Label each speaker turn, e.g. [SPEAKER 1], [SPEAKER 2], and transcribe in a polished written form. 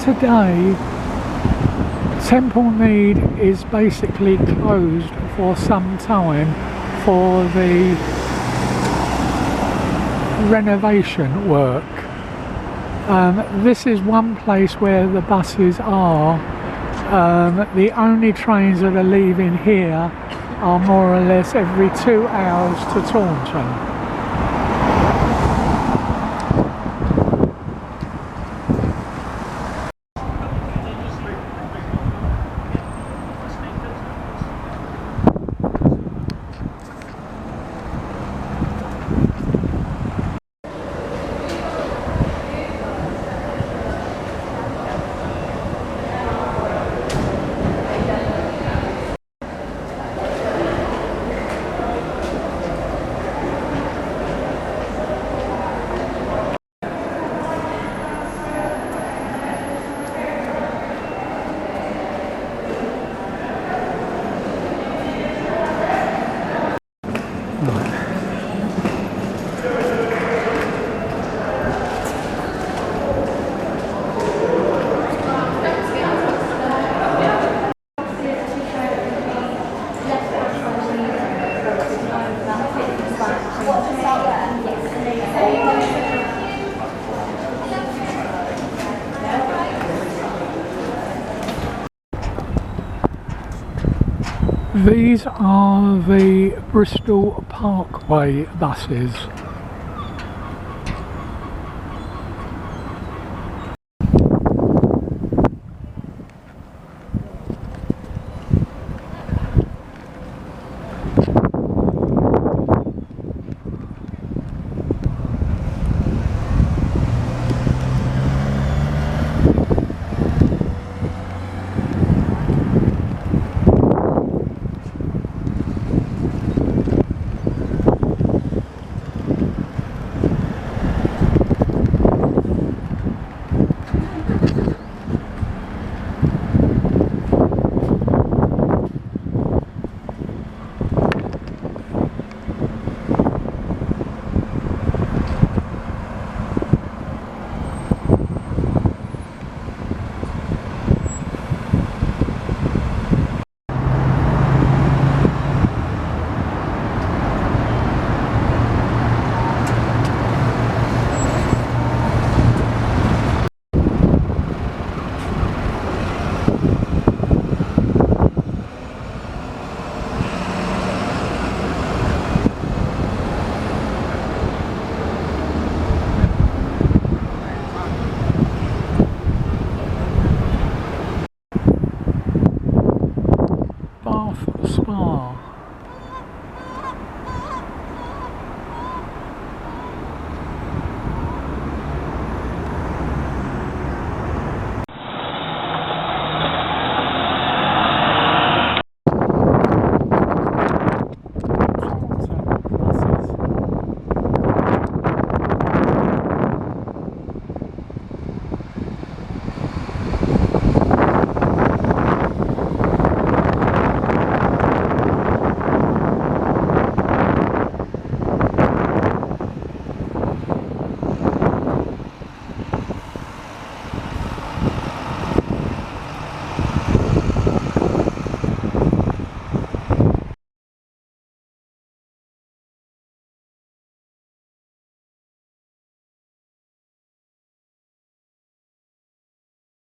[SPEAKER 1] today Temple Mead is basically closed for some time for the renovation work. This is one place where the buses are. The only trains that are leaving here are more or less every 2 hours to Taunton. These are the Bristol Parkway buses.